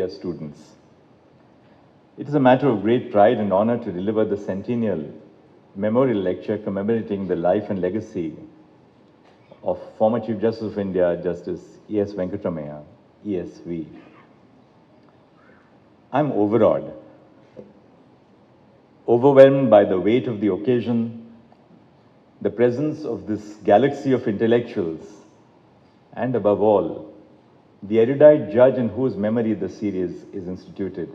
dear students. It is a matter of great pride and honor to deliver the Centennial Memorial Lecture commemorating the life and legacy of former Chief Justice of India, Justice E.S. Venkataramiah, ESV. I'm overawed, overwhelmed by the weight of the occasion, the presence of this galaxy of intellectuals, and above all, the erudite judge in whose memory the series is instituted.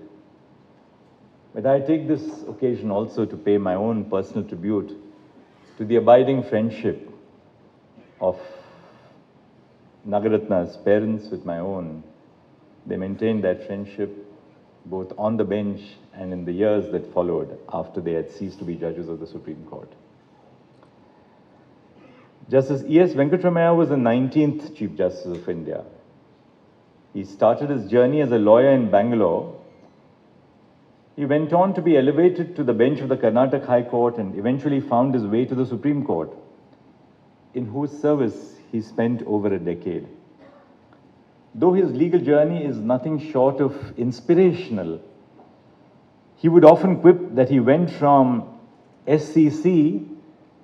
But I take this occasion also to pay my own personal tribute to the abiding friendship of Nagaratna's parents with my own. They maintained that friendship both on the bench and in the years that followed after they had ceased to be judges of the Supreme Court. Justice E.S. Venkataramiah was the 19th Chief Justice of India. He started his journey as a lawyer in Bangalore. He went on to be elevated to the bench of the Karnataka High Court and eventually found his way to the Supreme Court, in whose service he spent over a decade. Though his legal journey is nothing short of inspirational, he would often quip that he went from SCC,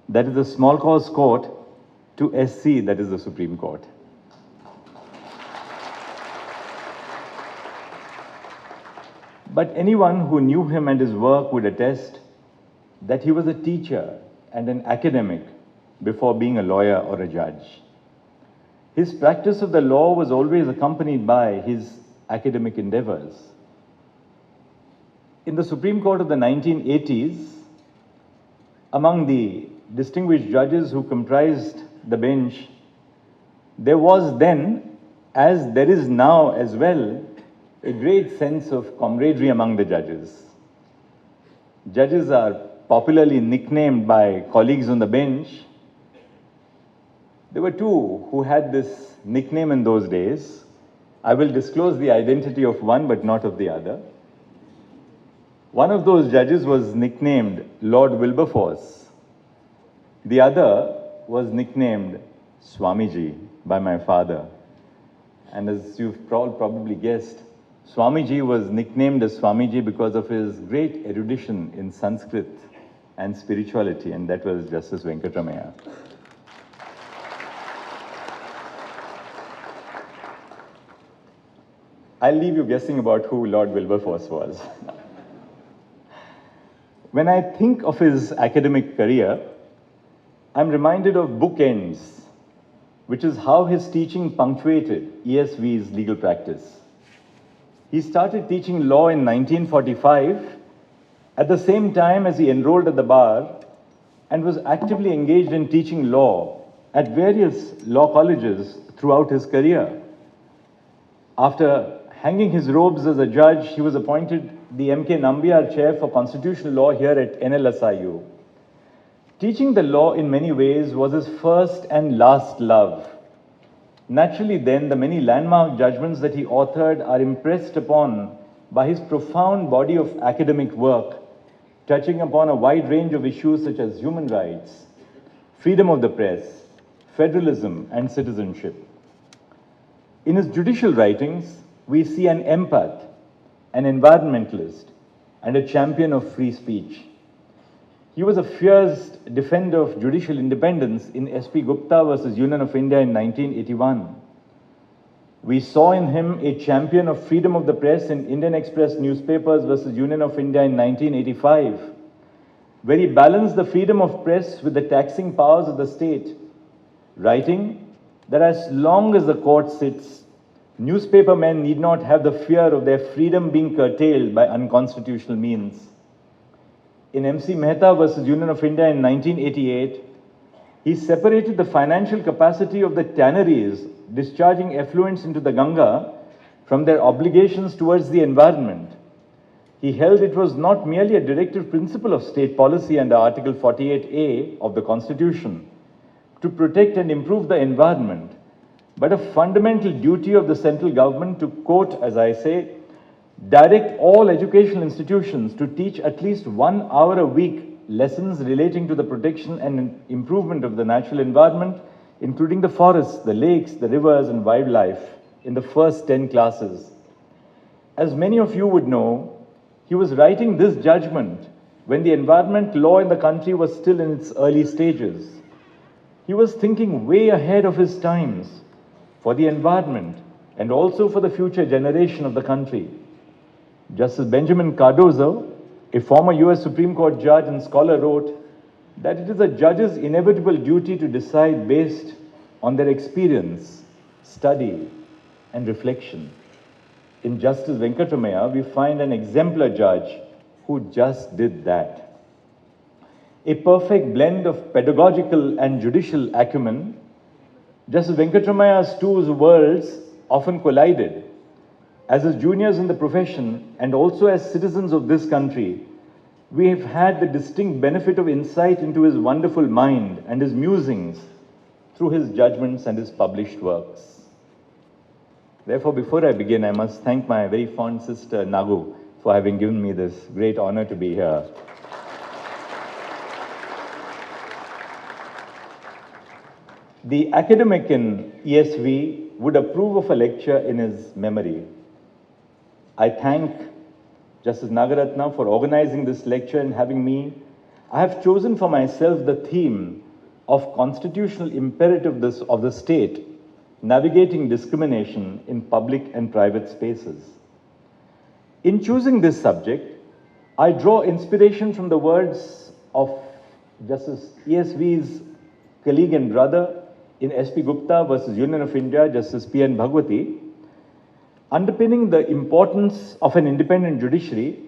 that is the Small Cause Court, to SC, that is the Supreme Court. But anyone who knew him and his work would attest that he was a teacher and an academic before being a lawyer or a judge. His practice of the law was always accompanied by his academic endeavors. In the Supreme Court of the 1980s, among the distinguished judges who comprised the bench, there was then, as there is now as well, a great sense of camaraderie among the judges. Judges are popularly nicknamed by colleagues on the bench. There were two who had this nickname in those days. I will disclose the identity of one but not of the other. One of those judges was nicknamed Lord Wilberforce. The other was nicknamed Swamiji by my father. And as you've probably guessed, Swamiji was nicknamed as Swamiji because of his great erudition in Sanskrit and spirituality, and that was Justice Venkataramiah. I'll leave you guessing about who Lord Wilberforce was. When I think of his academic career, I'm reminded of bookends, which is how his teaching punctuated ESV's legal practice. He started teaching law in 1945, at the same time as he enrolled at the bar, and was actively engaged in teaching law at various law colleges throughout his career. After hanging his robes as a judge, he was appointed the M.K. Nambiar Chair for Constitutional Law here at NLSIU. Teaching the law in many ways was his first and last love. Naturally then, the many landmark judgments that he authored are impressed upon by his profound body of academic work, touching upon a wide range of issues such as human rights, freedom of the press, federalism, and citizenship. In his judicial writings, we see an empath, an environmentalist, and a champion of free speech. He was a fierce defender of judicial independence in S.P. Gupta versus Union of India in 1981. We saw in him a champion of freedom of the press in Indian Express newspapers versus Union of India in 1985, where he balanced the freedom of press with the taxing powers of the state, writing that as long as the court sits, newspaper men need not have the fear of their freedom being curtailed by unconstitutional means. In M.C. Mehta versus Union of India in 1988, he separated the financial capacity of the tanneries discharging effluents into the Ganga from their obligations towards the environment. He held it was not merely a directive principle of state policy under Article 48A of the Constitution to protect and improve the environment, but a fundamental duty of the central government to, quote, as I say, direct all educational institutions to teach at least 1 hour a week lessons relating to the protection and improvement of the natural environment, including the forests, the lakes, the rivers, and wildlife in the first 10 classes. As many of you would know, he was writing this judgment when the environment law in the country was still in its early stages. He was thinking way ahead of his times for the environment and also for the future generation of the country. Justice Benjamin Cardozo, a former US Supreme Court judge and scholar, wrote that it is a judge's inevitable duty to decide based on their experience, study, and reflection. In Justice Venkataramiah, we find an exemplar judge who just did that. A perfect blend of pedagogical and judicial acumen, Justice Venkataramiah's two worlds often collided. As his juniors in the profession and also as citizens of this country, we have had the distinct benefit of insight into his wonderful mind and his musings through his judgments and his published works. Therefore, before I begin, I must thank my very fond sister Nagu for having given me this great honor to be here. The academic in ESV would approve of a lecture in his memory. I thank Justice Nagaratna for organizing this lecture and having me. I have chosen for myself the theme of constitutional imperativeness of the state, navigating discrimination in public and private spaces. In choosing this subject, I draw inspiration from the words of Justice ESV's colleague and brother in S.P. Gupta versus Union of India, Justice P.N. Bhagwati. Underpinning the importance of an independent judiciary,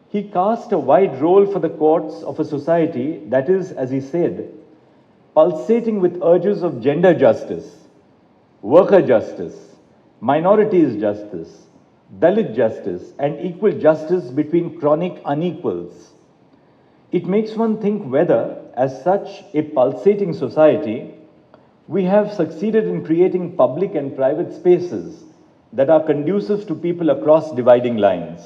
he cast a wide role for the courts of a society that is, as he said, pulsating with urges of gender justice, worker justice, minorities justice, Dalit justice, and equal justice between chronic unequals. It makes one think whether, as such a pulsating society, we have succeeded in creating public and private spaces that are conducive to people across dividing lines.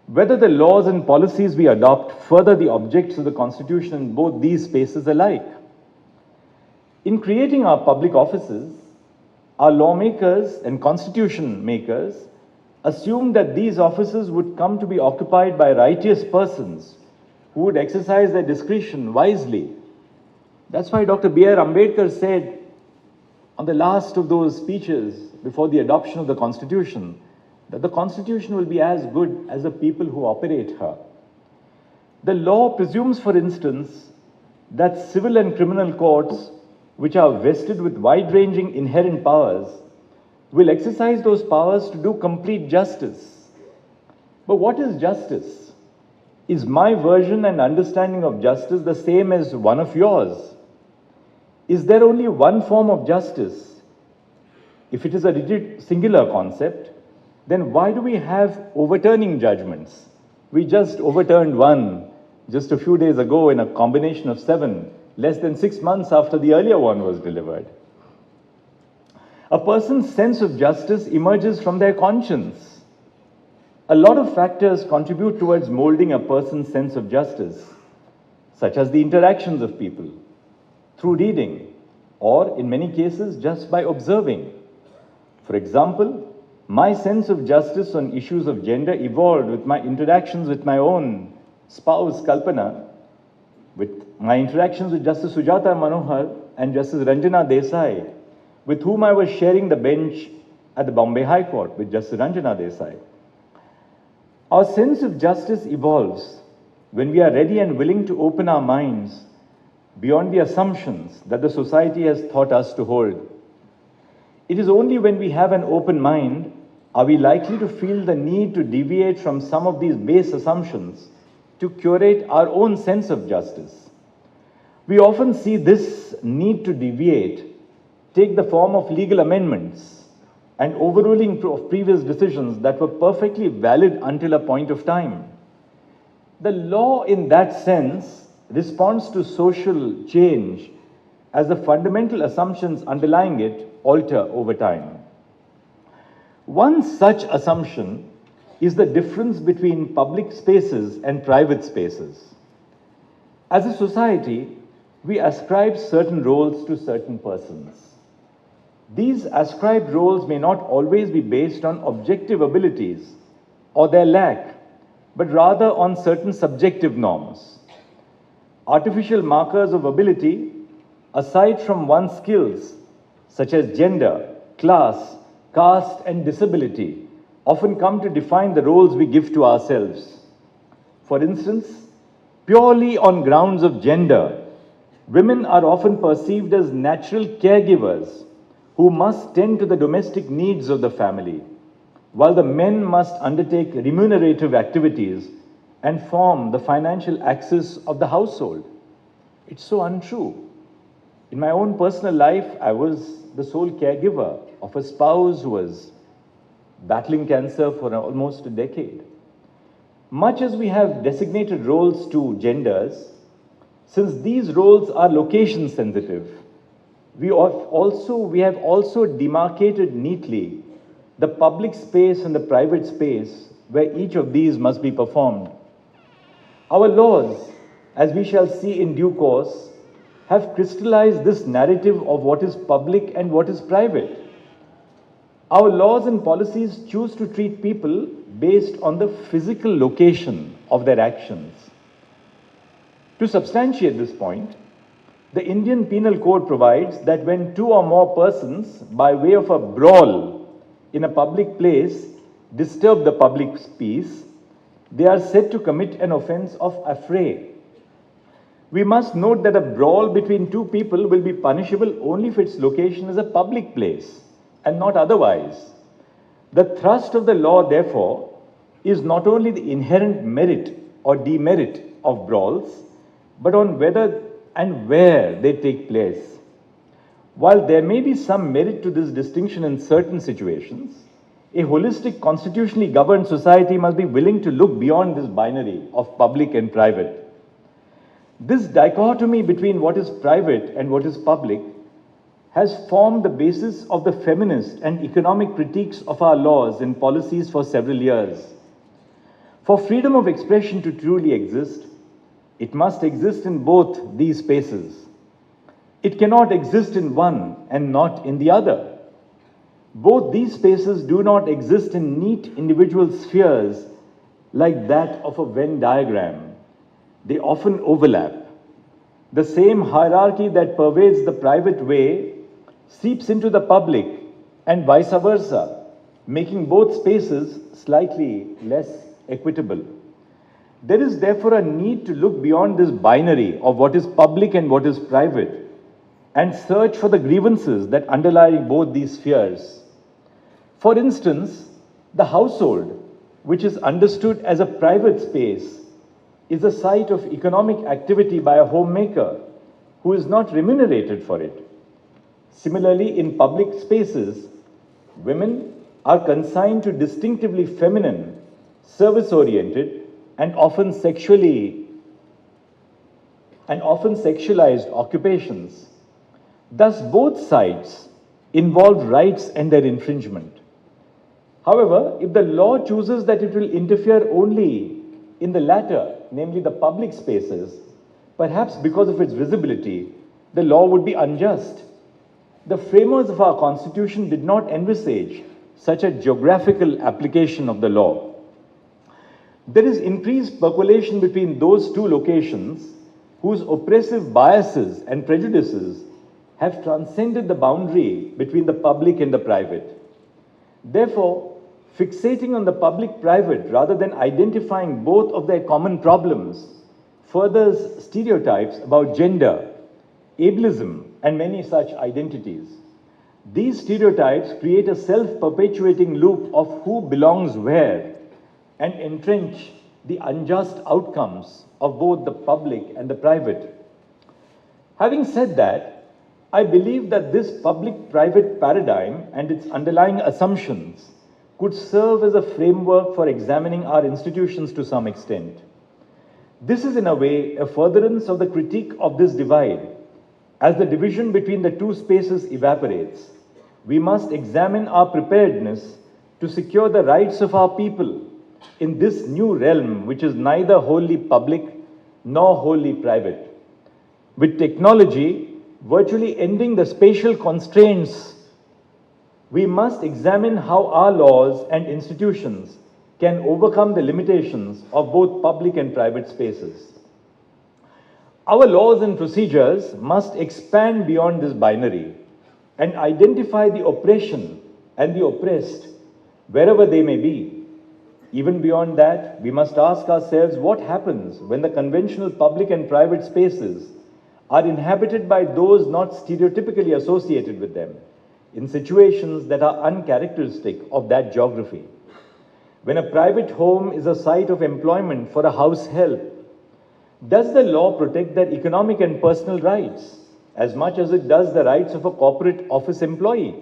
Whether the laws and policies we adopt further the objects of the Constitution in both these spaces alike. In creating our public offices, our lawmakers and constitution makers assumed that these offices would come to be occupied by righteous persons who would exercise their discretion wisely. That's why Dr. B.R. Ambedkar said on the last of those speeches before the adoption of the Constitution, that the Constitution will be as good as the people who operate her. The law presumes, for instance, that civil and criminal courts, which are vested with wide-ranging inherent powers, will exercise those powers to do complete justice. But what is justice? Is my version and understanding of justice the same as one of yours? Is there only one form of justice? If it is a rigid singular concept, then why do we have overturning judgments? We just overturned one just a few days ago in a combination of 7, less than 6 months after the earlier one was delivered. A person's sense of justice emerges from their conscience. A lot of factors contribute towards molding a person's sense of justice, such as the interactions of people, through reading, or in many cases just by observing. For example, my sense of justice on issues of gender evolved with my interactions with my own spouse, Kalpana, with my interactions with Justice Sujata Manohar and Justice Ranjana Desai, with whom I was sharing the bench at the Bombay High Court with Justice Ranjana Desai. Our sense of justice evolves when we are ready and willing to open our minds beyond the assumptions that the society has taught us to hold. It is only when we have an open mind are we likely to feel the need to deviate from some of these base assumptions to curate our own sense of justice. We often see this need to deviate take the form of legal amendments and overruling of previous decisions that were perfectly valid until a point of time. The law, in that sense, responds to social change as the fundamental assumptions underlying it alter over time. One such assumption is the difference between public spaces and private spaces. As a society, we ascribe certain roles to certain persons. These ascribed roles may not always be based on objective abilities or their lack, but rather on certain subjective norms. Artificial markers of ability, aside from one's skills, such as gender, class, caste, and disability, often come to define the roles we give to ourselves. For instance, purely on grounds of gender, women are often perceived as natural caregivers who must tend to the domestic needs of the family, while the men must undertake remunerative activities and form the financial axis of the household. It's so untrue. In my own personal life, I was the sole caregiver of a spouse who was battling cancer for almost a decade. Much as we have designated roles to genders, since these roles are location sensitive, we have also demarcated neatly the public space and the private space where each of these must be performed. Our laws, as we shall see in due course, have crystallized this narrative of what is public and what is private. Our laws and policies choose to treat people based on the physical location of their actions. To substantiate this point, the Indian Penal Code provides that when two or more persons, by way of a brawl in a public place, disturb the public peace, they are said to commit an offense of affray. We must note that a brawl between two people will be punishable only if its location is a public place and not otherwise. The thrust of the law, therefore, is not only the inherent merit or demerit of brawls, but on whether and where they take place. While there may be some merit to this distinction in certain situations, a holistic, constitutionally governed society must be willing to look beyond this binary of public and private. This dichotomy between what is private and what is public has formed the basis of the feminist and economic critiques of our laws and policies for several years. For freedom of expression to truly exist, it must exist in both these spaces. It cannot exist in one and not in the other. Both these spaces do not exist in neat individual spheres like that of a Venn diagram. They often overlap. The same hierarchy that pervades the private way seeps into the public and vice versa, making both spaces slightly less equitable. There is therefore a need to look beyond this binary of what is public and what is private and search for the grievances that underlie both these spheres. For instance, the household, which is understood as a private space, is a site of economic activity by a homemaker who is not remunerated for it. Similarly, in public spaces, women are consigned to distinctively feminine, service-oriented, and often sexualized occupations. Thus, both sides involve rights and their infringement. However, if the law chooses that it will interfere only in the latter, namely the public spaces, perhaps because of its visibility, the law would be unjust. The framers of our Constitution did not envisage such a geographical application of the law. There is increased percolation between those two locations whose oppressive biases and prejudices have transcended the boundary between the public and the private. Therefore, fixating on the public-private rather than identifying both of their common problems furthers stereotypes about gender, ableism, and many such identities. These stereotypes create a self-perpetuating loop of who belongs where and entrench the unjust outcomes of both the public and the private. Having said that, I believe that this public-private paradigm and its underlying assumptions could serve as a framework for examining our institutions to some extent. This is in a way a furtherance of the critique of this divide. As the division between the two spaces evaporates, we must examine our preparedness to secure the rights of our people in this new realm, which is neither wholly public nor wholly private. With technology virtually ending the spatial constraints we must examine how our laws and institutions can overcome the limitations of both public and private spaces. Our laws and procedures must expand beyond this binary and identify the oppression and the oppressed wherever they may be. Even beyond that, we must ask ourselves what happens when the conventional public and private spaces are inhabited by those not stereotypically associated with them, in situations that are uncharacteristic of that geography. When a private home is a site of employment for a house help, does the law protect their economic and personal rights as much as it does the rights of a corporate office employee?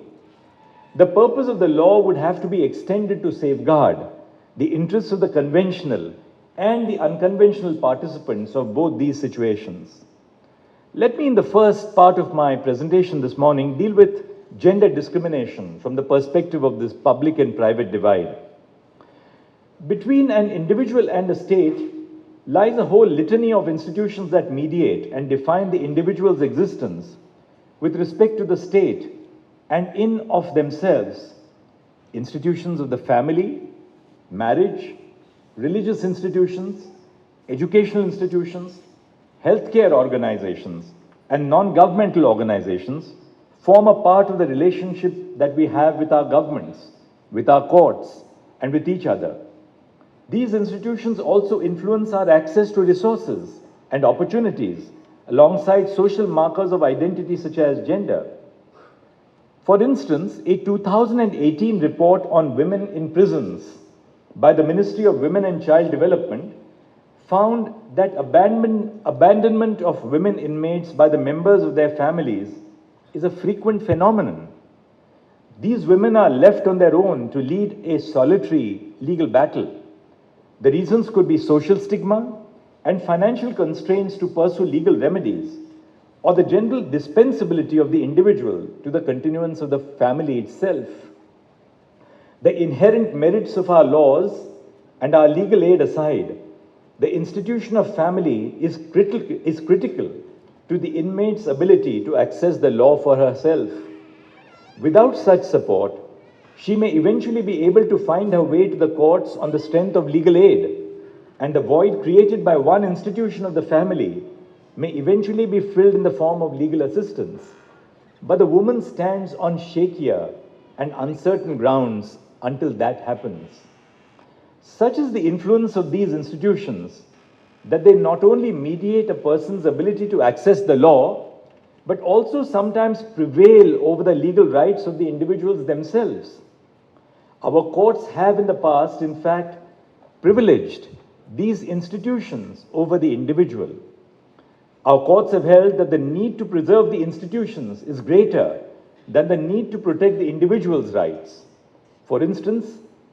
The purpose of the law would have to be extended to safeguard the interests of the conventional and the unconventional participants of both these situations. Let me, in the first part of my presentation this morning, deal with gender discrimination from the perspective of this public and private divide. Between an individual and a state lies a whole litany of institutions that mediate and define the individual's existence with respect to the state and in of themselves. Institutions of the family, marriage, religious institutions, educational institutions, healthcare organizations, and non-governmental organizations form a part of the relationship that we have with our governments, with our courts, and with each other. These institutions also influence our access to resources and opportunities alongside social markers of identity such as gender. For instance, a 2018 report on women in prisons by the Ministry of Women and Child Development found that abandonment of women inmates by the members of their families is a frequent phenomenon. These women are left on their own to lead a solitary legal battle. The reasons could be social stigma and financial constraints to pursue legal remedies, or the general dispensability of the individual to the continuance of the family itself. The inherent merits of our laws and our legal aid aside, the institution of family is critical to the inmate's ability to access the law for herself. Without such support, she may eventually be able to find her way to the courts on the strength of legal aid, and the void created by one institution of the family may eventually be filled in the form of legal assistance. But the woman stands on shakier and uncertain grounds until that happens. Such is the influence of these institutions that they not only mediate a person's ability to access the law, but also sometimes prevail over the legal rights of the individuals themselves. Our courts have in the past, in fact, privileged these institutions over the individual. Our courts have held that the need to preserve the institutions is greater than the need to protect the individual's rights. For instance,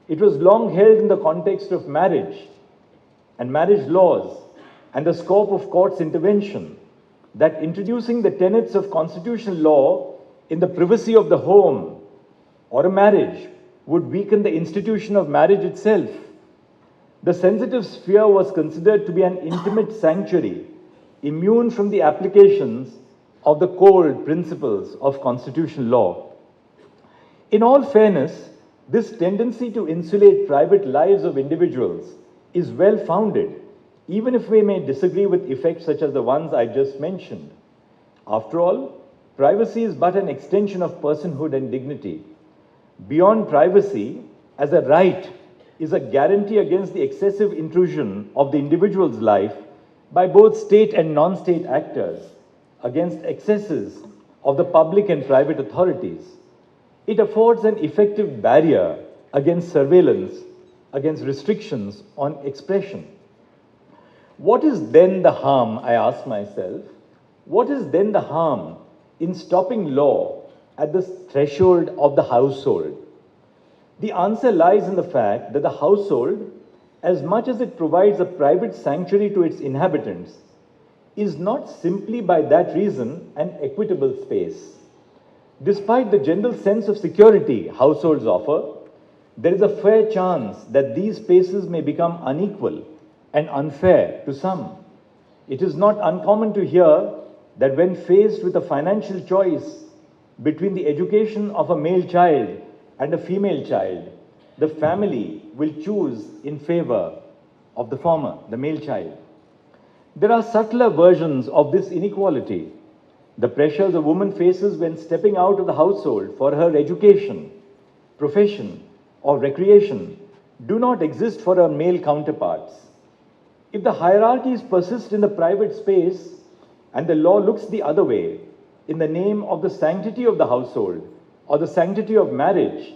it was long held in the context of marriage and marriage laws and the scope of court's intervention that introducing the tenets of constitutional law in the privacy of the home or a marriage would weaken the institution of marriage itself. The sensitive sphere was considered to be an intimate sanctuary, immune from the applications of the cold principles of constitutional law. In all fairness, this tendency to insulate private lives of individuals is well founded, even if we may disagree with effects such as the ones I just mentioned. After all, privacy is but an extension of personhood and dignity. Beyond privacy, as a right, is a guarantee against the excessive intrusion of the individual's life by both state and non-state actors, against excesses of the public and private authorities. It affords an effective barrier against surveillance, against restrictions on expression. What is then the harm, I ask myself, what is then the harm in stopping law at the threshold of the household? The answer lies in the fact that the household, as much as it provides a private sanctuary to its inhabitants, is not simply by that reason an equitable space. Despite the general sense of security households offer, there is a fair chance that these spaces may become unequal and unfair to some. It is not uncommon to hear that when faced with a financial choice between the education of a male child and a female child, the family will choose in favor of the former, the male child. There are subtler versions of this inequality. The pressures a woman faces when stepping out of the household for her education, profession, or recreation do not exist for her male counterparts. If the hierarchies persist in the private space and the law looks the other way, in the name of the sanctity of the household or the sanctity of marriage,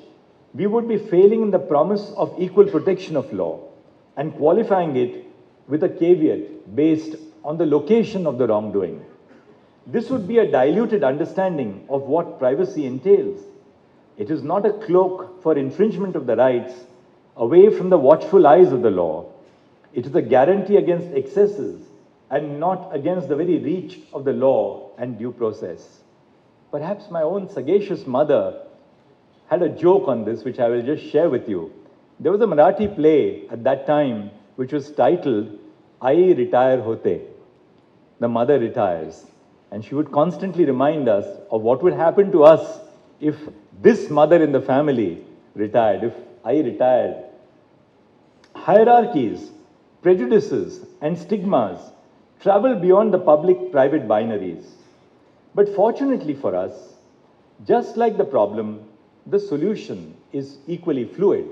we would be failing in the promise of equal protection of law and qualifying it with a caveat based on the location of the wrongdoing. This would be a diluted understanding of what privacy entails. It is not a cloak for infringement of the rights away from the watchful eyes of the law. It is a guarantee against excesses and not against the very reach of the law and due process. Perhaps my own sagacious mother had a joke on this, which I will just share with you. There was a Marathi play at that time which was titled, Ai Retire Hote. The mother retires. And she would constantly remind us of what would happen to us if this mother in the family retired, if I retired. Hierarchies, prejudices, and stigmas travel beyond the public-private binaries. But fortunately for us, just like the problem, the solution is equally fluid.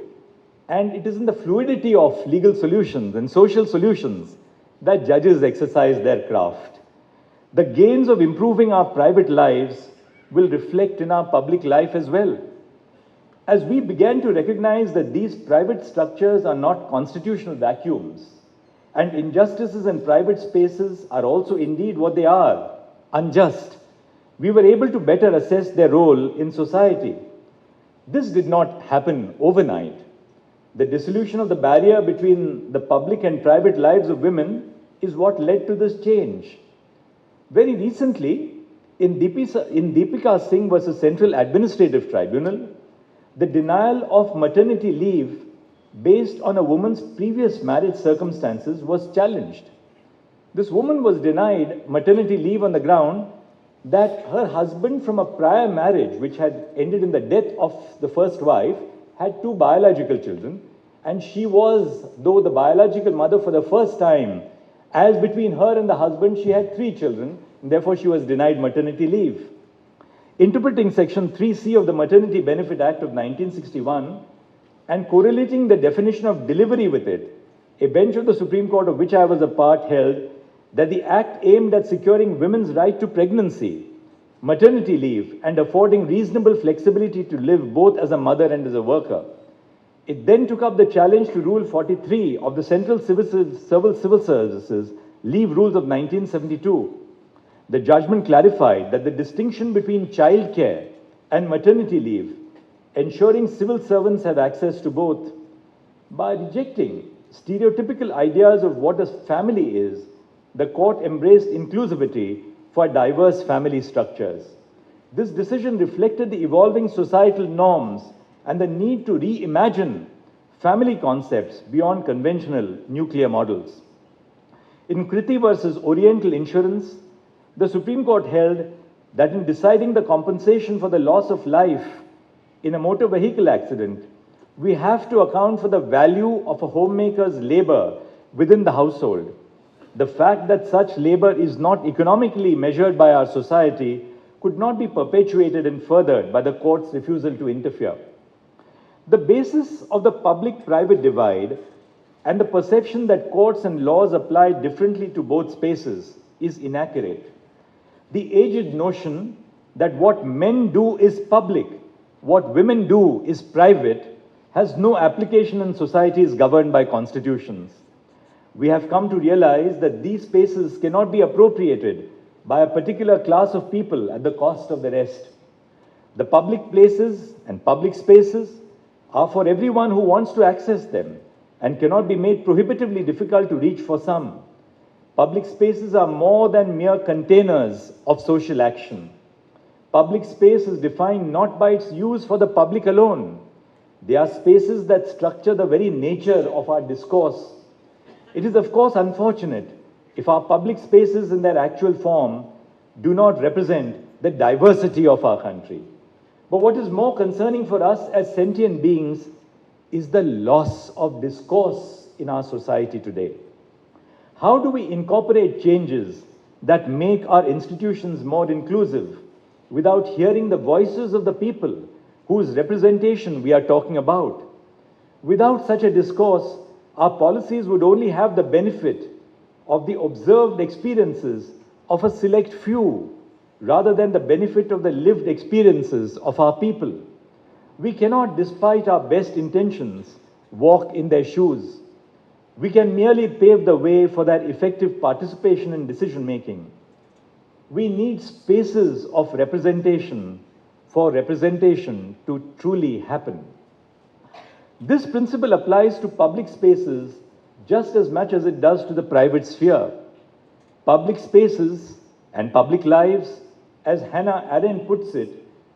And it is in the fluidity of legal solutions and social solutions that judges exercise their craft. The gains of improving our private lives will reflect in our public life as well. As we began to recognize that these private structures are not constitutional vacuums, and injustices in private spaces are also indeed what they are, unjust, we were able to better assess their role in society. This did not happen overnight. The dissolution of the barrier between the public and private lives of women is what led to this change. Very recently, in Deepika Singh versus Central Administrative Tribunal, the denial of maternity leave based on a woman's previous marriage circumstances was challenged. This woman was denied maternity leave on the ground that her husband from a prior marriage, which had ended in the death of the first wife, had 2 biological children, and she was, though the biological mother for the first time, as between her and the husband, she had 3 children, and therefore she was denied maternity leave. Interpreting Section 3C of the Maternity Benefit Act of 1961 and correlating the definition of delivery with it, a bench of the Supreme Court of which I was a part held that the Act aimed at securing women's right to pregnancy, maternity leave, and affording reasonable flexibility to live both as a mother and as a worker. It then took up the challenge to Rule 43 of the Central Civil Services Leave Rules of 1972. The judgment clarified that the distinction between childcare and maternity leave, ensuring civil servants have access to both, by rejecting stereotypical ideas of what a family is, the court embraced inclusivity for diverse family structures. This decision reflected the evolving societal norms and the need to reimagine family concepts beyond conventional nuclear models. In Kriti versus Oriental Insurance, the Supreme Court held that in deciding the compensation for the loss of life in a motor vehicle accident, we have to account for the value of a homemaker's labor within the household. The fact that such labor is not economically measured by our society could not be perpetuated and furthered by the court's refusal to interfere. The basis of the public-private divide and the perception that courts and laws apply differently to both spaces is inaccurate. The aged notion that what men do is public, what women do is private, has no application in societies governed by constitutions. We have come to realize that these spaces cannot be appropriated by a particular class of people at the cost of the rest. The public places and public spaces are for everyone who wants to access them and cannot be made prohibitively difficult to reach for some. Public spaces are more than mere containers of social action. Public space is defined not by its use for the public alone. They are spaces that structure the very nature of our discourse. It is, of course, unfortunate if our public spaces in their actual form do not represent the diversity of our country. But what is more concerning for us as sentient beings is the loss of discourse in our society today. How do we incorporate changes that make our institutions more inclusive without hearing the voices of the people whose representation we are talking about? Without such a discourse, our policies would only have the benefit of the observed experiences of a select few rather than the benefit of the lived experiences of our people. We cannot, despite our best intentions, walk in their shoes. We can merely pave the way for their effective participation in decision-making. We need spaces of representation for representation to truly happen. This principle applies to public spaces just as much as it does to the private sphere. Public spaces and public lives, as Hannah Arendt puts it,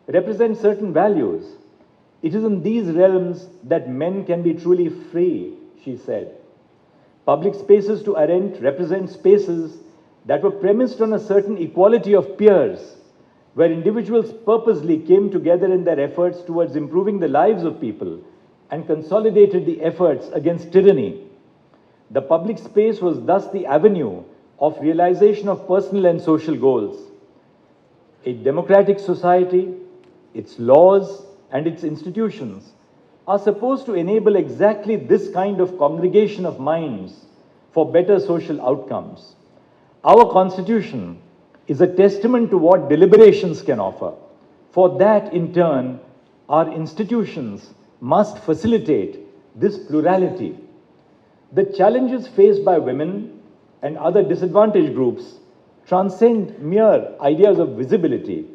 represent certain values. It is in these realms that men can be truly free, she said. Public spaces to Arendt represent spaces that were premised on a certain equality of peers, where individuals purposely came together in their efforts towards improving the lives of people and consolidated the efforts against tyranny. The public space was thus the avenue of realization of personal and social goals. A democratic society, its laws, and its institutions are supposed to enable exactly this kind of congregation of minds for better social outcomes. Our Constitution is a testament to what deliberations can offer. For that, in turn, our institutions must facilitate this plurality. The challenges faced by women and other disadvantaged groups transcend mere ideas of visibility,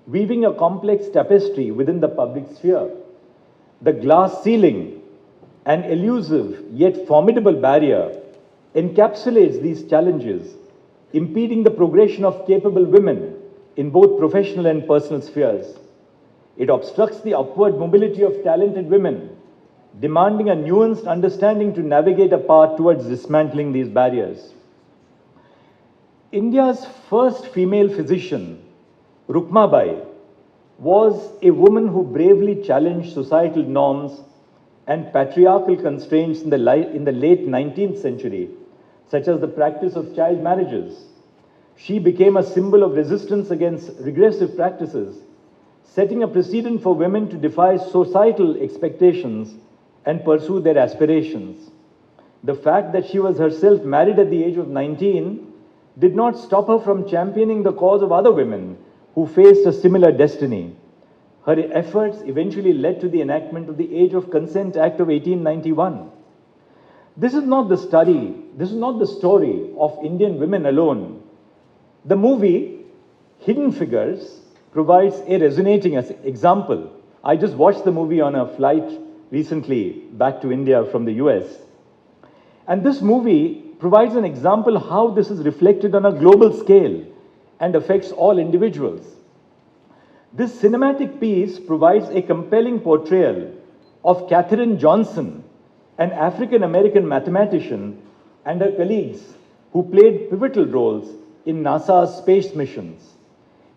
weaving a complex tapestry within the public sphere. The glass ceiling, an elusive yet formidable barrier, encapsulates these challenges, impeding the progression of capable women in both professional and personal spheres. It obstructs the upward mobility of talented women, demanding a nuanced understanding to navigate a path towards dismantling these barriers. India's first female physician, Rukmabai, was a woman who bravely challenged societal norms and patriarchal constraints in the late 19th century, such as the practice of child marriages. She became a symbol of resistance against regressive practices, setting a precedent for women to defy societal expectations and pursue their aspirations. The fact that she was herself married at the age of 19 did not stop her from championing the cause of other women who faced a similar destiny. Her efforts eventually led to the enactment of the Age of Consent Act of 1891. This is not the story of Indian women alone. The movie Hidden Figures provides a resonating example. I just watched the movie on a flight recently back to India from the US. And this movie provides an example how this is reflected on a global scale and affects all individuals. This cinematic piece provides a compelling portrayal of Katherine Johnson, an African-American mathematician, and her colleagues who played pivotal roles in NASA's space missions.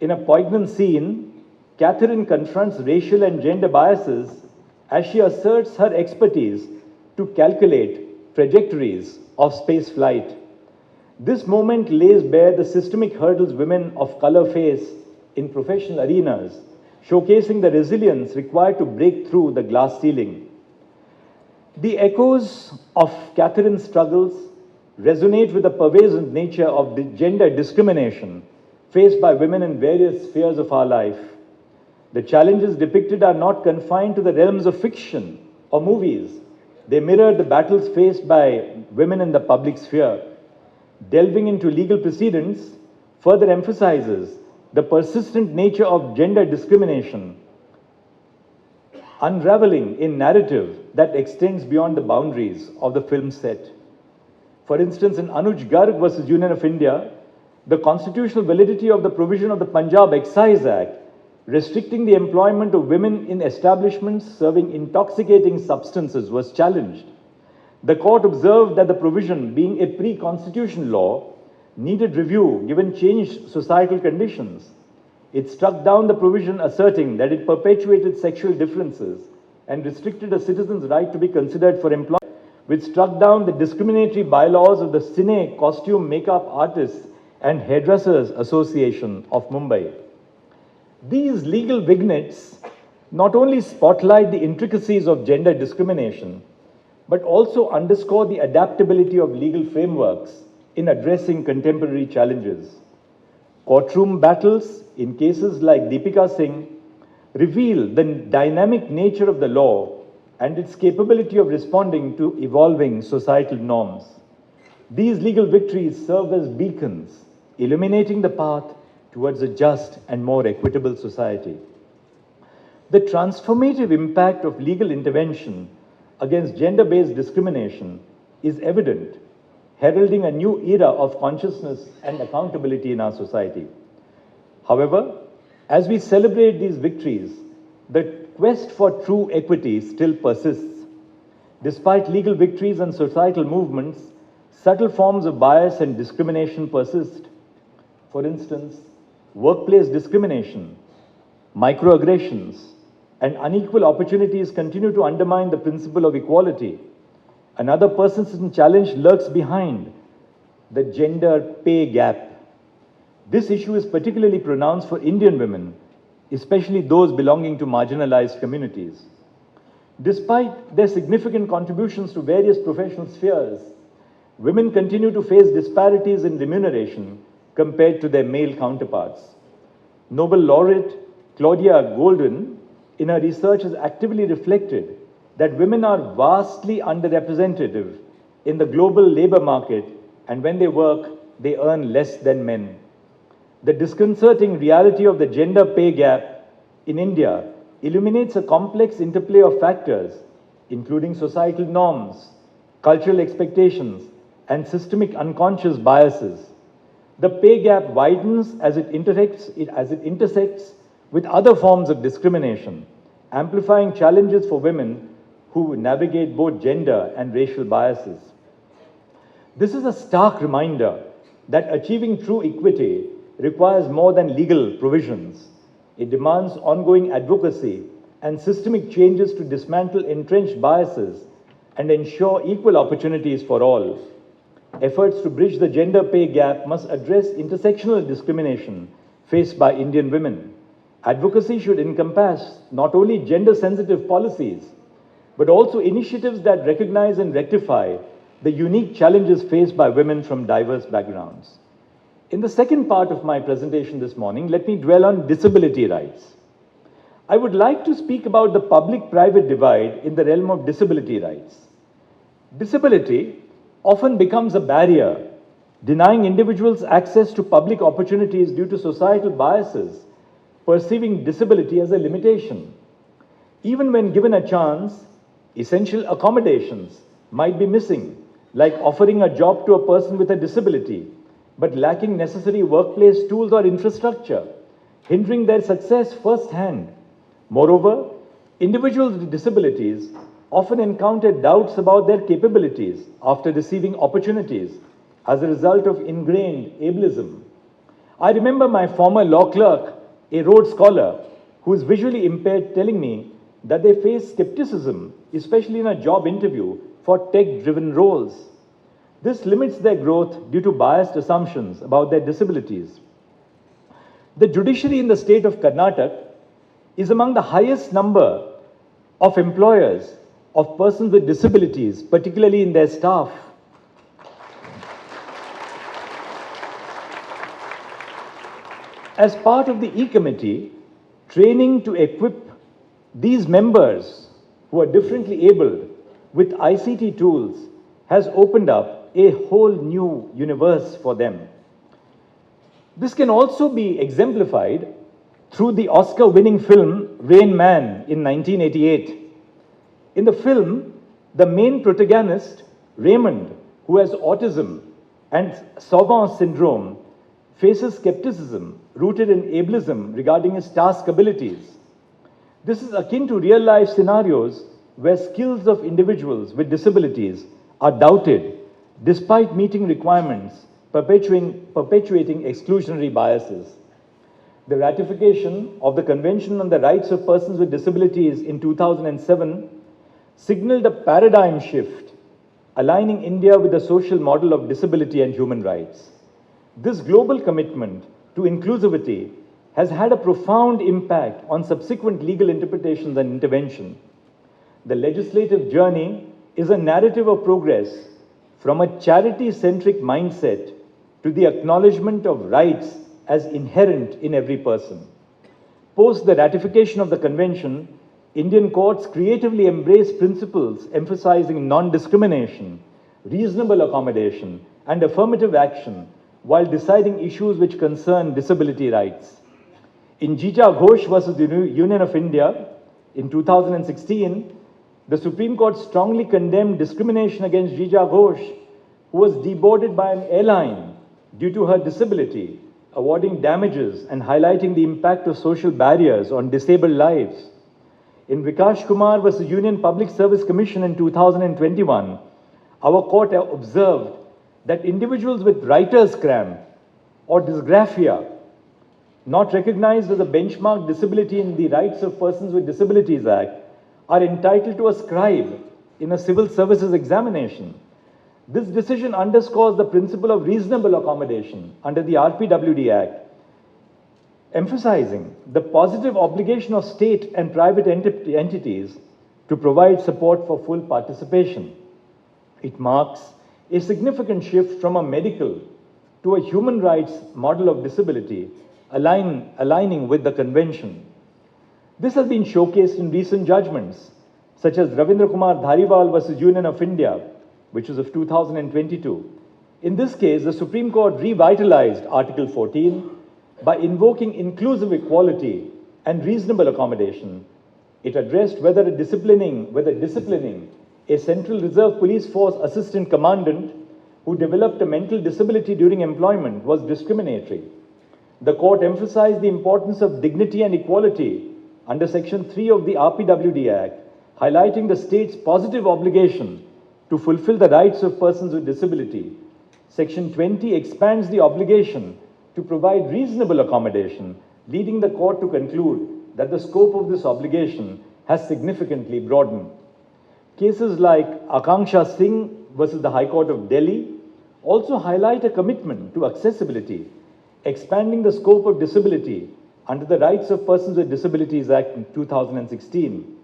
In a poignant scene, Katherine confronts racial and gender biases as she asserts her expertise to calculate trajectories of space flight. This moment lays bare the systemic hurdles women of color face in professional arenas, showcasing the resilience required to break through the glass ceiling. The echoes of Katherine's struggles resonate with the pervasive nature of the gender discrimination faced by women in various spheres of our life. The challenges depicted are not confined to the realms of fiction or movies. They mirror the battles faced by women in the public sphere. Delving into legal precedents further emphasizes the persistent nature of gender discrimination, unraveling a narrative that extends beyond the boundaries of the film set. For instance, in Anuj Garg versus Union of India, the constitutional validity of the provision of the Punjab Excise Act restricting the employment of women in establishments serving intoxicating substances was challenged. The court observed that the provision, being a pre-constitutional law, needed review given changed societal conditions. It struck down the provision asserting that it perpetuated sexual differences and restricted a citizen's right to be considered for employment, which struck down the discriminatory bylaws of the Cine Costume Makeup Artists and Hairdressers Association of Mumbai. These legal vignettes not only spotlight the intricacies of gender discrimination, but also underscore the adaptability of legal frameworks in addressing contemporary challenges. Courtroom battles in cases like Deepika Singh reveal the dynamic nature of the law and its capability of responding to evolving societal norms. These legal victories serve as beacons, illuminating the path towards a just and more equitable society. The transformative impact of legal intervention against gender-based discrimination is evident, heralding a new era of consciousness and accountability in our society. However, as we celebrate these victories, the quest for true equity still persists. Despite legal victories and societal movements, subtle forms of bias and discrimination persist. For instance, workplace discrimination, microaggressions, and unequal opportunities continue to undermine the principle of equality. Another persistent challenge lurks behind the gender pay gap. This issue is particularly pronounced for Indian women, especially those belonging to marginalized communities. Despite their significant contributions to various professional spheres, women continue to face disparities in remuneration compared to their male counterparts. Nobel laureate Claudia Goldin, in her research, has actively reflected that women are vastly underrepresented in the global labor market, and when they work, they earn less than men. The disconcerting reality of the gender pay gap in India illuminates a complex interplay of factors, including societal norms, cultural expectations, and systemic unconscious biases. The pay gap widens as it intersects with other forms of discrimination, amplifying challenges for women who navigate both gender and racial biases. This is a stark reminder that achieving true equity requires more than legal provisions. It demands ongoing advocacy and systemic changes to dismantle entrenched biases and ensure equal opportunities for all. Efforts to bridge the gender pay gap must address intersectional discrimination faced by Indian women. Advocacy should encompass not only gender-sensitive policies, but also initiatives that recognize and rectify the unique challenges faced by women from diverse backgrounds. In the second part of my presentation this morning, let me dwell on disability rights. I would like to speak about the public-private divide in the realm of disability rights. Disability often becomes a barrier, denying individuals access to public opportunities due to societal biases, perceiving disability as a limitation. Even when given a chance, essential accommodations might be missing, like offering a job to a person with a disability, but lacking necessary workplace tools or infrastructure, hindering their success firsthand. Moreover, individuals with disabilities often encounter doubts about their capabilities after receiving opportunities as a result of ingrained ableism. I remember my former law clerk, a Rhodes Scholar, who is visually impaired, telling me that they face skepticism, especially in a job interview for tech-driven roles. This limits their growth due to biased assumptions about their disabilities. The judiciary in the state of Karnataka is among the highest number of employers of persons with disabilities, particularly in their staff. As part of the E-Committee, training to equip these members who are differently abled with ICT tools has opened up a whole new universe for them. This can also be exemplified through the Oscar-winning film Rain Man in 1988. In the film, the main protagonist, Raymond, who has autism and Savant syndrome, faces skepticism rooted in ableism regarding his task abilities. This is akin to real-life scenarios where skills of individuals with disabilities are doubted despite meeting requirements, perpetuating exclusionary biases. The ratification of the Convention on the Rights of Persons with Disabilities in 2007 signaled a paradigm shift, aligning India with the social model of disability and human rights. This global commitment to inclusivity has had a profound impact on subsequent legal interpretations and intervention. The legislative journey is a narrative of progress from a charity-centric mindset to the acknowledgement of rights as inherent in every person. Post the ratification of the Convention, Indian courts creatively embraced principles emphasizing non-discrimination, reasonable accommodation, and affirmative action while deciding issues which concern disability rights. In Jija Ghosh versus the Union of India in 2016, the Supreme Court strongly condemned discrimination against Jija Ghosh, who was deboarded by an airline due to her disability, awarding damages and highlighting the impact of social barriers on disabled lives. In Vikash Kumar versus Union Public Service Commission in 2021, our court observed that individuals with writer's cramp or dysgraphia, not recognized as a benchmark disability in the Rights of Persons with Disabilities Act, are entitled to a scribe in a civil services examination. This decision underscores the principle of reasonable accommodation under the RPWD Act, emphasizing the positive obligation of state and private entities to provide support for full participation. It marks a significant shift from a medical to a human rights model of disability, aligning with the Convention. This has been showcased in recent judgments, such as Ravindra Kumar Dhariwal versus Union of India, which is of 2022. In this case, the Supreme Court revitalized Article 14 by invoking inclusive equality and reasonable accommodation. It addressed whether disciplining a Central Reserve Police Force assistant commandant who developed a mental disability during employment was discriminatory. The court emphasized the importance of dignity and equality under Section 3 of the RPWD Act, highlighting the state's positive obligation to fulfill the rights of persons with disability. Section 20 expands the obligation to provide reasonable accommodation, leading the court to conclude that the scope of this obligation has significantly broadened. Cases like Akanksha Singh versus the High Court of Delhi also highlight a commitment to accessibility, expanding the scope of disability under the Rights of Persons with Disabilities Act in 2016.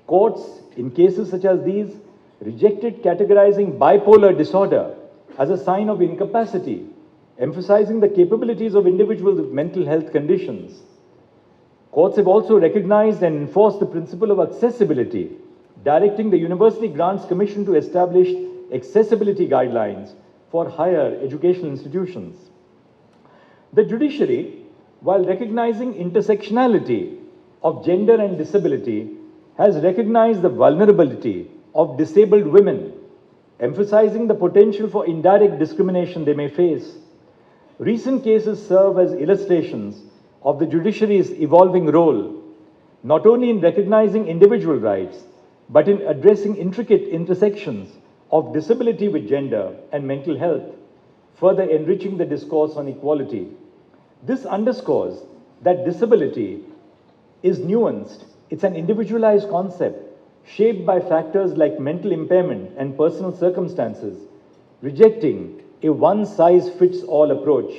Courts, in cases such as these, rejected categorizing bipolar disorder as a sign of incapacity, emphasizing the capabilities of individuals with mental health conditions. Courts have also recognized and enforced the principle of accessibility, directing the University Grants Commission to establish accessibility guidelines for higher educational institutions. The judiciary, while recognizing intersectionality of gender and disability, has recognized the vulnerability of disabled women, emphasizing the potential for indirect discrimination they may face. Recent cases serve as illustrations of the judiciary's evolving role, not only in recognizing individual rights, but in addressing intricate intersections of disability with gender and mental health, further enriching the discourse on equality. This underscores that disability is nuanced. It's an individualized concept shaped by factors like mental impairment and personal circumstances, rejecting a one-size-fits-all approach.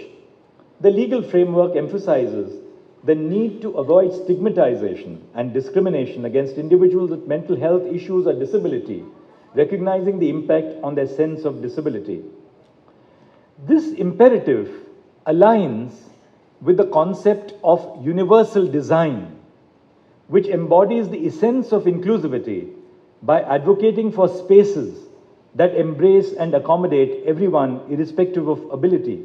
The legal framework emphasizes the need to avoid stigmatization and discrimination against individuals with mental health issues or disability, recognizing the impact on their sense of disability. This imperative aligns with the concept of universal design, which embodies the essence of inclusivity by advocating for spaces that embrace and accommodate everyone irrespective of ability.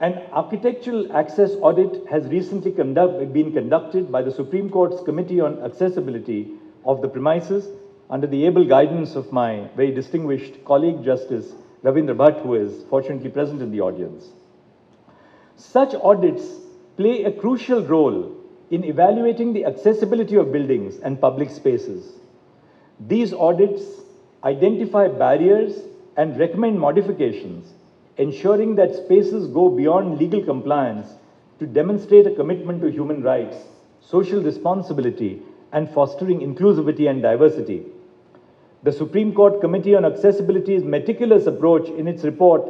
An architectural access audit has recently been conducted by the Supreme Court's Committee on Accessibility of the premises under the able guidance of my very distinguished colleague, Justice Ravindra Bhatt, who is fortunately present in the audience. Such audits play a crucial role in evaluating the accessibility of buildings and public spaces. These audits identify barriers and recommend modifications, ensuring that spaces go beyond legal compliance to demonstrate a commitment to human rights, social responsibility, and fostering inclusivity and diversity. The Supreme Court Committee on Accessibility's meticulous approach in its report,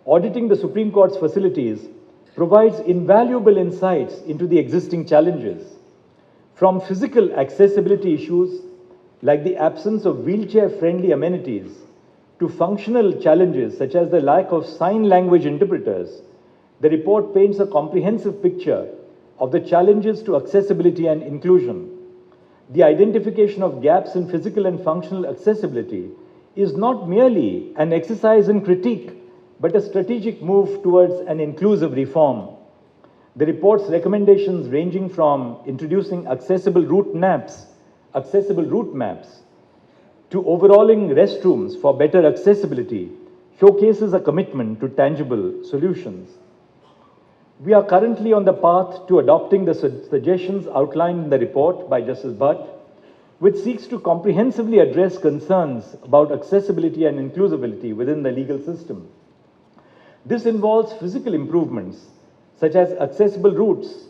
Auditing the Supreme Court's Facilities, provides invaluable insights into the existing challenges. From physical accessibility issues like the absence of wheelchair-friendly amenities to functional challenges such as the lack of sign language interpreters, the report paints a comprehensive picture of the challenges to accessibility and inclusion. The identification of gaps in physical and functional accessibility is not merely an exercise in critique, but a strategic move towards an inclusive reform. The report's recommendations ranging from introducing accessible route maps, to overhauling restrooms for better accessibility showcases a commitment to tangible solutions. We are currently on the path to adopting the suggestions outlined in the report by Justice Bhatt, which seeks to comprehensively address concerns about accessibility and inclusivity within the legal system. This involves physical improvements such as accessible routes,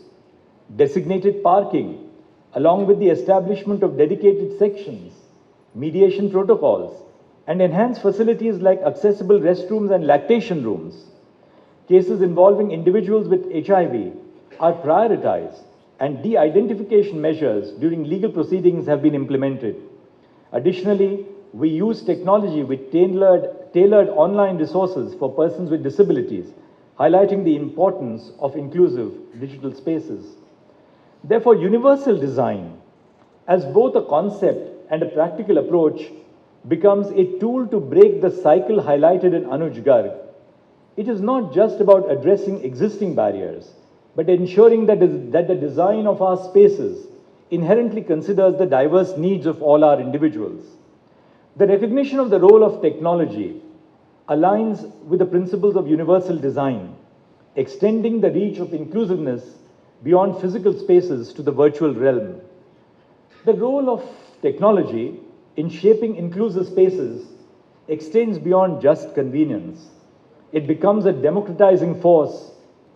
designated parking, along with the establishment of dedicated sections, mediation protocols, and enhanced facilities like accessible restrooms and lactation rooms. Cases involving individuals with HIV are prioritized, and de-identification measures during legal proceedings have been implemented. Additionally, we use technology with tailored online resources for persons with disabilities, highlighting the importance of inclusive digital spaces. Therefore, universal design, as both a concept and a practical approach, becomes a tool to break the cycle highlighted in Anuj Garg. It is not just about addressing existing barriers, but ensuring that the design of our spaces inherently considers the diverse needs of all our individuals. The recognition of the role of technology aligns with the principles of universal design, extending the reach of inclusiveness beyond physical spaces to the virtual realm. The role of technology in shaping inclusive spaces extends beyond just convenience. It becomes a democratizing force,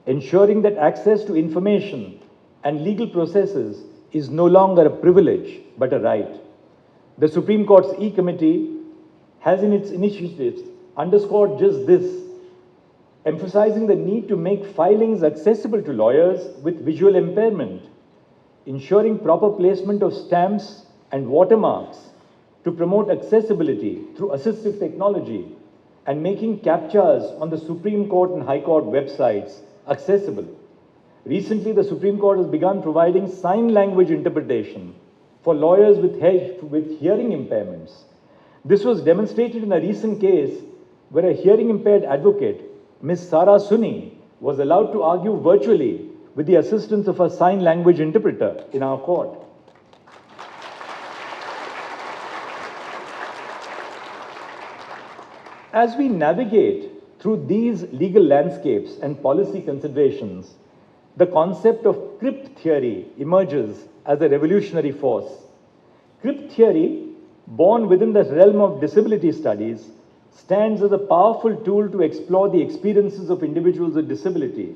ensuring that access to information and legal processes is no longer a privilege, but a right. The Supreme Court's E-Committee has in its initiatives underscored just this, emphasizing the need to make filings accessible to lawyers with visual impairment, ensuring proper placement of stamps and watermarks to promote accessibility through assistive technology, and making CAPTCHAs on the Supreme Court and High Court websites accessible. Recently, the Supreme Court has begun providing sign language interpretation for lawyers with hearing impairments. This was demonstrated in a recent case where a hearing impaired advocate, Ms. Sara Suni, was allowed to argue virtually with the assistance of a sign language interpreter in our court. As we navigate through these legal landscapes and policy considerations, the concept of crypt theory emerges as a revolutionary force. Crypt theory, born within the realm of disability studies, stands as a powerful tool to explore the experiences of individuals with disability,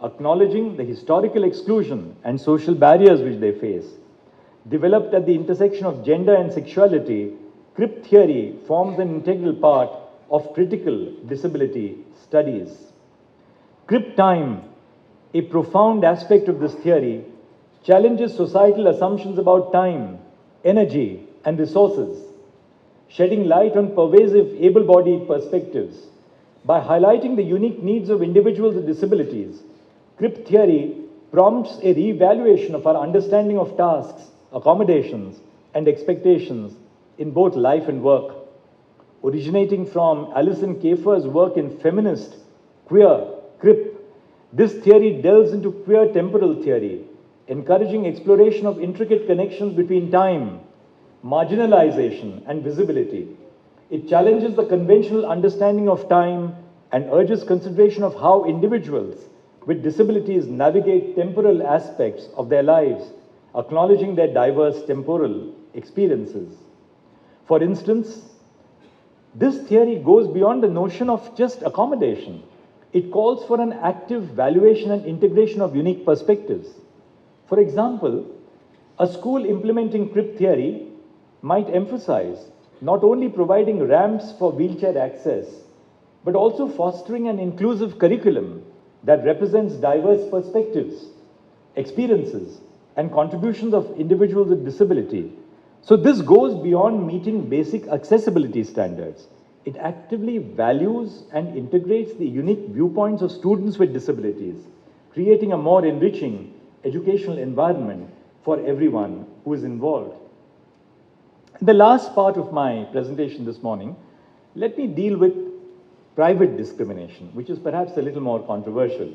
acknowledging the historical exclusion and social barriers which they face. Developed at the intersection of gender and sexuality, crypt theory forms an integral part of critical disability studies. Crypt time, a profound aspect of this theory, challenges societal assumptions about time, energy, and resources, shedding light on pervasive able-bodied perspectives. By highlighting the unique needs of individuals with disabilities, crypt theory prompts a re-evaluation of our understanding of tasks, accommodations, and expectations in both life and work. Originating from Alison Kafer's work in feminist, queer, crypt, this theory delves into queer temporal theory, encouraging exploration of intricate connections between time, marginalization, and visibility. It challenges the conventional understanding of time and urges consideration of how individuals with disabilities navigate temporal aspects of their lives, acknowledging their diverse temporal experiences. For instance, this theory goes beyond the notion of just accommodation. It calls for an active valuation and integration of unique perspectives. For example, a school implementing crib theory might emphasize not only providing ramps for wheelchair access, but also fostering an inclusive curriculum that represents diverse perspectives, experiences, and contributions of individuals with disability. So this goes beyond meeting basic accessibility standards. It actively values and integrates the unique viewpoints of students with disabilities, creating a more enriching educational environment for everyone who is involved. In the last part of my presentation this morning, let me deal with private discrimination, which is perhaps a little more controversial.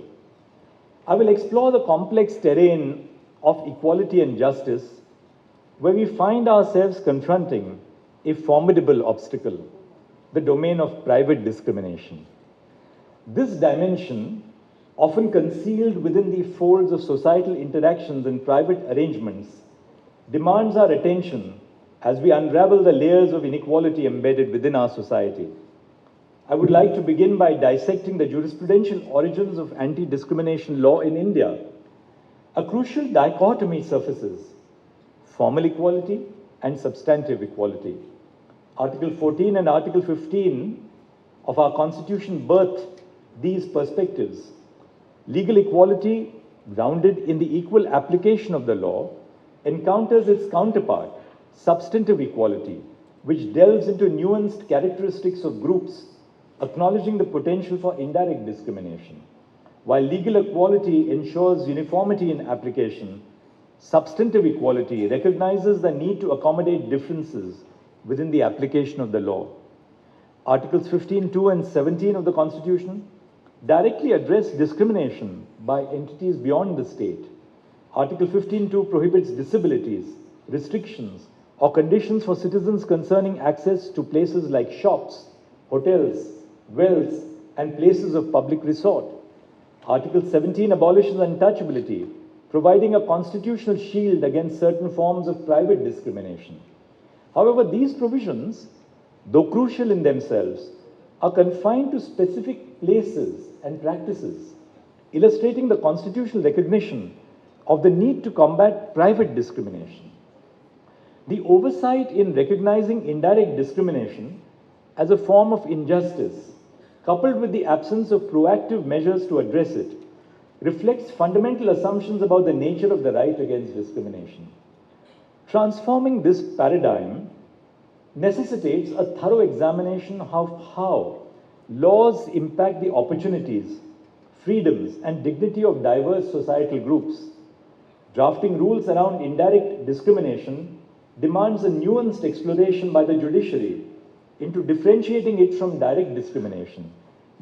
I will explore the complex terrain of equality and justice, where we find ourselves confronting a formidable obstacle, the domain of private discrimination. This dimension, often concealed within the folds of societal interactions and private arrangements, demands our attention as we unravel the layers of inequality embedded within our society. I would like to begin by dissecting the jurisprudential origins of anti-discrimination law in India. A crucial dichotomy surfaces: formal equality and substantive equality. Article 14 and Article 15 of our Constitution birth these perspectives. Legal equality, grounded in the equal application of the law, encounters its counterpart, substantive equality, which delves into nuanced characteristics of groups, acknowledging the potential for indirect discrimination. While legal equality ensures uniformity in application, substantive equality recognizes the need to accommodate differences within the application of the law. Articles 15(2) and 17 of the Constitution directly address discrimination by entities beyond the state. Article 15(2) prohibits disabilities, restrictions, or conditions for citizens concerning access to places like shops, hotels, wells, and places of public resort. Article 17 abolishes untouchability, providing a constitutional shield against certain forms of private discrimination. However, these provisions, though crucial in themselves, are confined to specific places and practices, illustrating the constitutional recognition of the need to combat private discrimination. The oversight in recognizing indirect discrimination as a form of injustice, coupled with the absence of proactive measures to address it, reflects fundamental assumptions about the nature of the right against discrimination. Transforming this paradigm necessitates a thorough examination of how laws impact the opportunities, freedoms, and dignity of diverse societal groups. Drafting rules around indirect discrimination demands a nuanced exploration by the judiciary into differentiating it from direct discrimination,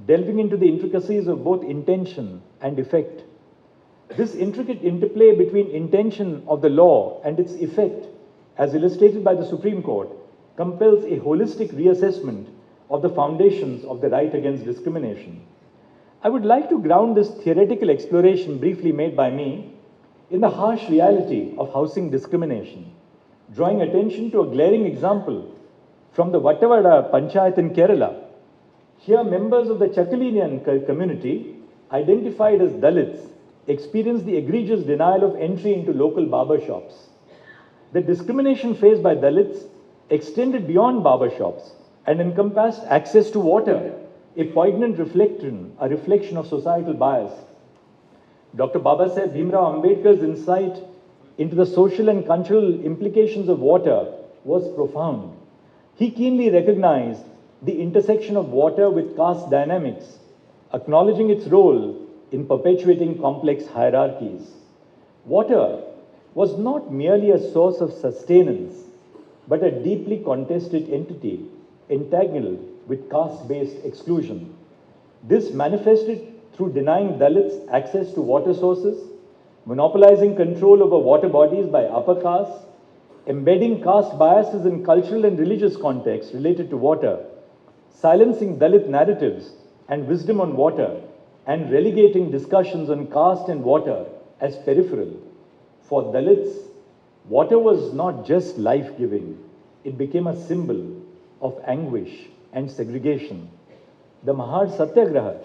delving into the intricacies of both intention and effect. This intricate interplay between intention of the law and its effect, as illustrated by the Supreme Court, compels a holistic reassessment of the foundations of the right against discrimination. I would like to ground this theoretical exploration briefly made by me in the harsh reality of housing discrimination, drawing attention to a glaring example from the Vattavada Panchayat in Kerala. Here, members of the Chakalinian community, identified as Dalits, experienced the egregious denial of entry into local barber shops. The discrimination faced by Dalits extended beyond barber shops and encompassed access to water, a poignant reflection of societal bias. Dr. Babasaheb Bhimrao Ambedkar's insight into the social and cultural implications of water was profound. He keenly recognized the intersection of water with caste dynamics, acknowledging its role in perpetuating complex hierarchies. Water was not merely a source of sustenance, but a deeply contested entity entangled with caste-based exclusion. This manifested through denying Dalits access to water sources, monopolizing control over water bodies by upper castes, embedding caste biases in cultural and religious contexts related to water, silencing Dalit narratives and wisdom on water, and relegating discussions on caste and water as peripheral. For Dalits, water was not just life-giving, it became a symbol of anguish and segregation. The Mahad Satyagraha,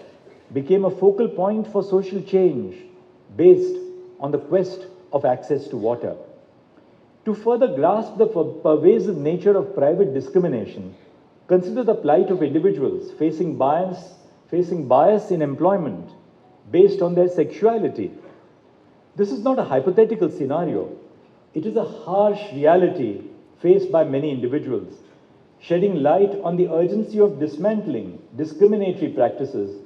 became a focal point for social change based on the quest of access to water. To further grasp the pervasive nature of private discrimination, consider the plight of individuals facing bias in employment based on their sexuality. This is not a hypothetical scenario. It is a harsh reality faced by many individuals, shedding light on the urgency of dismantling discriminatory practices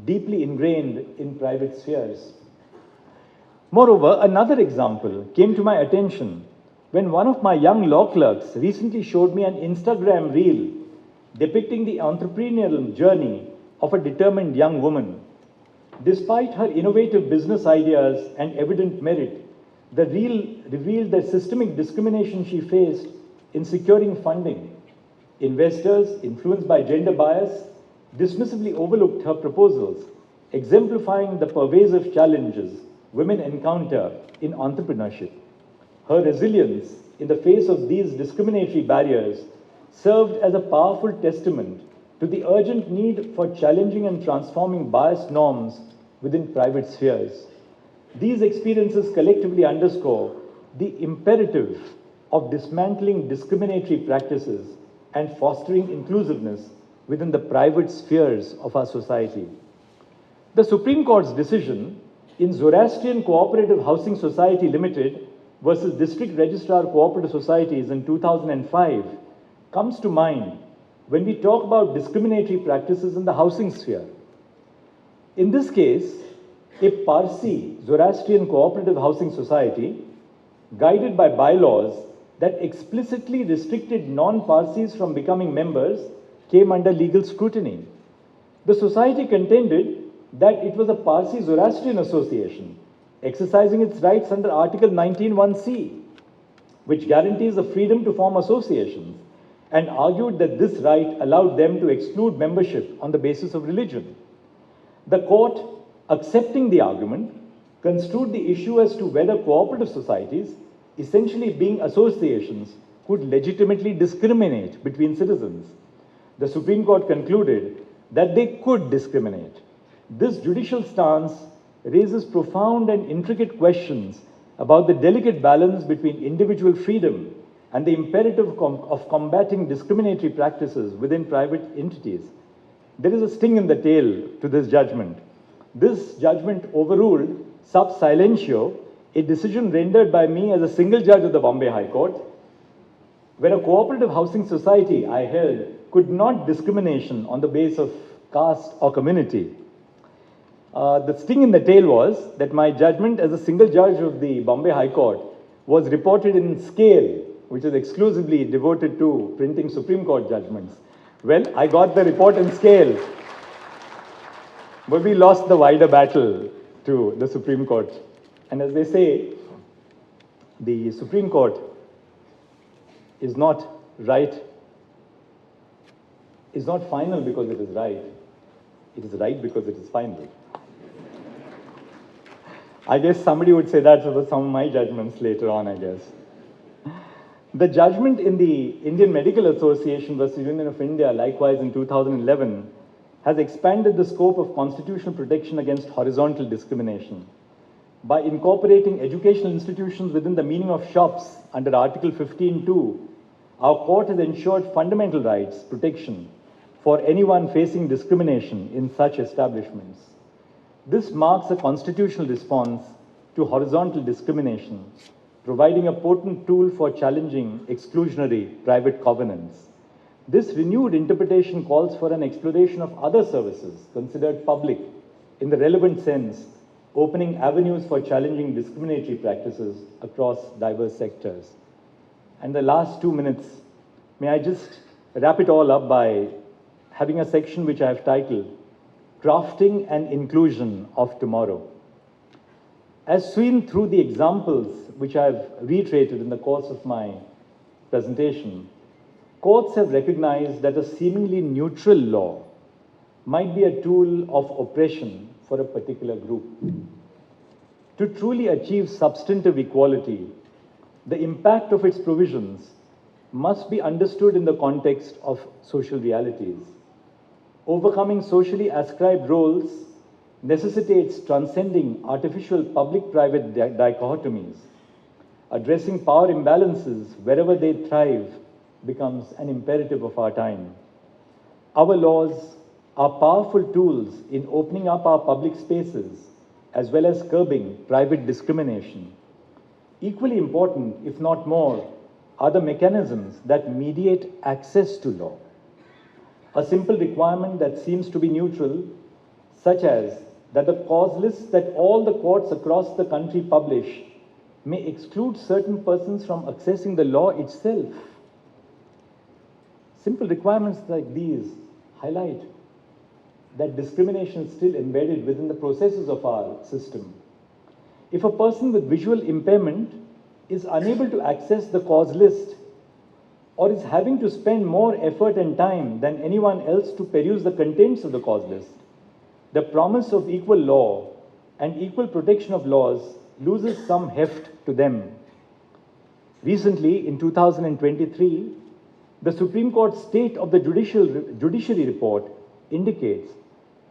deeply ingrained in private spheres. Moreover, another example came to my attention when one of my young law clerks recently showed me an Instagram reel depicting the entrepreneurial journey of a determined young woman. Despite her innovative business ideas and evident merit, the reel revealed the systemic discrimination she faced in securing funding. Investors, influenced by gender bias, dismissively overlooked her proposals, exemplifying the pervasive challenges women encounter in entrepreneurship. Her resilience in the face of these discriminatory barriers served as a powerful testament to the urgent need for challenging and transforming biased norms within private spheres. These experiences collectively underscore the imperative of dismantling discriminatory practices and fostering inclusiveness within the private spheres of our society. The Supreme Court's decision in Zoroastrian Cooperative Housing Society Limited versus District Registrar Cooperative Societies in 2005 comes to mind when we talk about discriminatory practices in the housing sphere. In this case, a Parsi Zoroastrian Cooperative Housing Society, guided by bylaws that explicitly restricted non-Parsis from becoming members, came under legal scrutiny. The society contended that it was a Parsi Zoroastrian association, exercising its rights under Article 19(1)(c), which guarantees the freedom to form associations, and argued that this right allowed them to exclude membership on the basis of religion. The court, accepting the argument, construed the issue as to whether cooperative societies, essentially being associations, could legitimately discriminate between citizens. The Supreme Court concluded that they could discriminate. This judicial stance raises profound and intricate questions about the delicate balance between individual freedom and the imperative of combating discriminatory practices within private entities. There is a sting in the tail to this judgment. This judgment overruled sub silentio, a decision rendered by me as a single judge of the Bombay High Court, where a cooperative housing society I held could not discrimination on the basis of caste or community. The sting in the tail was that my judgment as a single judge of the Bombay High Court was reported in Scale, which is exclusively devoted to printing Supreme Court judgments. Well, I got the report in Scale, but we lost the wider battle to the Supreme Court. And as they say, the Supreme Court is not right, is not final because it is right. It is right because it is final. I guess somebody would say that about some of my judgments later on, I guess. The judgment in the Indian Medical Association versus Union of India, likewise in 2011, has expanded the scope of constitutional protection against horizontal discrimination. By incorporating educational institutions within the meaning of shops under Article 15(2), our court has ensured fundamental rights protection for anyone facing discrimination in such establishments. This marks a constitutional response to horizontal discrimination, providing a potent tool for challenging exclusionary private covenants. This renewed interpretation calls for an exploration of other services considered public in the relevant sense, opening avenues for challenging discriminatory practices across diverse sectors. And the last 2 minutes, may I just wrap it all up by having a section which I have titled, Crafting an Inclusion of Tomorrow. As seen through the examples which I have reiterated in the course of my presentation, courts have recognized that a seemingly neutral law might be a tool of oppression for a particular group. To truly achieve substantive equality, the impact of its provisions must be understood in the context of social realities. Overcoming socially ascribed roles necessitates transcending artificial public-private dichotomies. Addressing power imbalances wherever they thrive becomes an imperative of our time. Our laws are powerful tools in opening up our public spaces as well as curbing private discrimination. Equally important, if not more, are the mechanisms that mediate access to law. A simple requirement that seems to be neutral, such as that the cause lists that all the courts across the country publish may exclude certain persons from accessing the law itself. Simple requirements like these highlight that discrimination is still embedded within the processes of our system. If a person with visual impairment is unable to access the cause list or is having to spend more effort and time than anyone else to peruse the contents of the cause list, the promise of equal law and equal protection of laws loses some heft to them. Recently, in 2023, the Supreme Court State of the Judiciary report indicates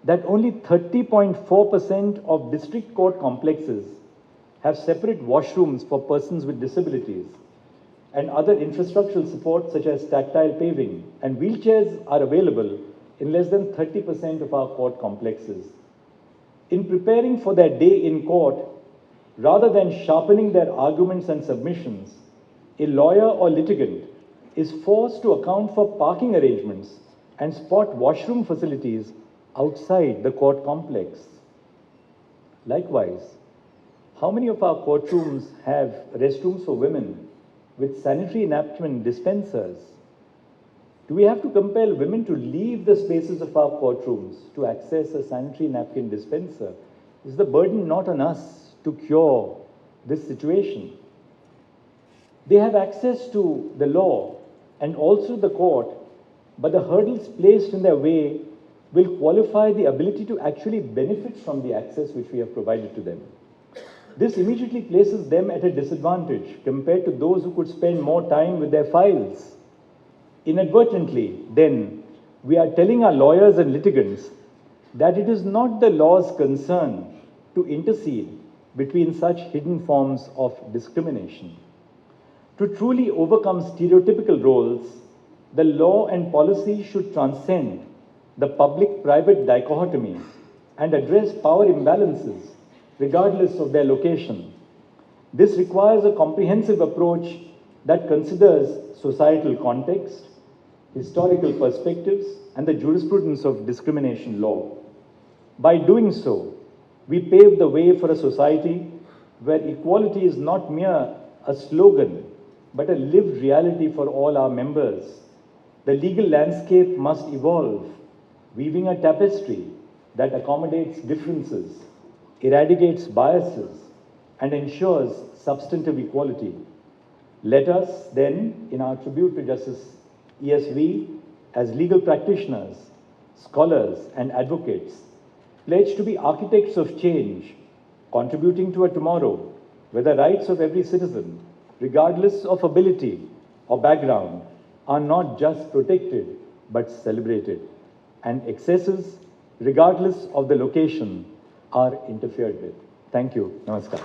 that only 30.4% of district court complexes have separate washrooms for persons with disabilities, and other infrastructural support such as tactile paving and wheelchairs are available in less than 30% of our court complexes. In preparing for their day in court, rather than sharpening their arguments and submissions, a lawyer or litigant is forced to account for parking arrangements and spot washroom facilities outside the court complex. Likewise, how many of our courtrooms have restrooms for women with sanitary napkin dispensers? Do we have to compel women to leave the spaces of our courtrooms to access a sanitary napkin dispenser? Is the burden not on us to cure this situation? They have access to the law and also the court, but the hurdles placed in their way will qualify the ability to actually benefit from the access which we have provided to them. This immediately places them at a disadvantage compared to those who could spend more time with their files. Inadvertently, then, we are telling our lawyers and litigants that it is not the law's concern to intercede between such hidden forms of discrimination. To truly overcome stereotypical roles, the law and policy should transcend the public-private dichotomy and address power imbalances regardless of their location. This requires a comprehensive approach that considers societal context, historical perspectives, and the jurisprudence of discrimination law. By doing so, we pave the way for a society where equality is not mere a slogan, but a lived reality for all our members. The legal landscape must evolve, weaving a tapestry that accommodates differences, eradicates biases, and ensures substantive equality. Let us then, in our tribute to Justice ESV, as legal practitioners, scholars, and advocates, pledge to be architects of change, contributing to a tomorrow where the rights of every citizen, regardless of ability or background, are not just protected but celebrated, and excesses, regardless of the location, are interfered with. Thank you. Namaskar.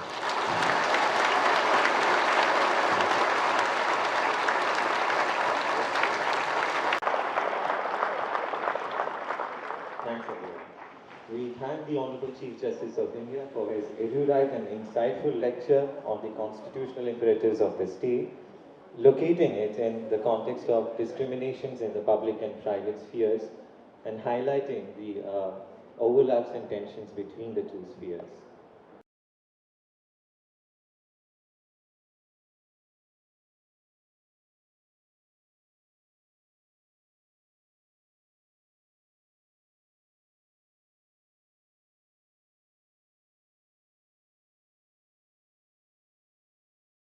Thanks, everyone. We thank the Honorable Chief Justice of India for his erudite and insightful lecture on the constitutional imperatives of the state, locating it in the context of discriminations in the public and private spheres, and highlighting the overlaps and tensions between the two spheres.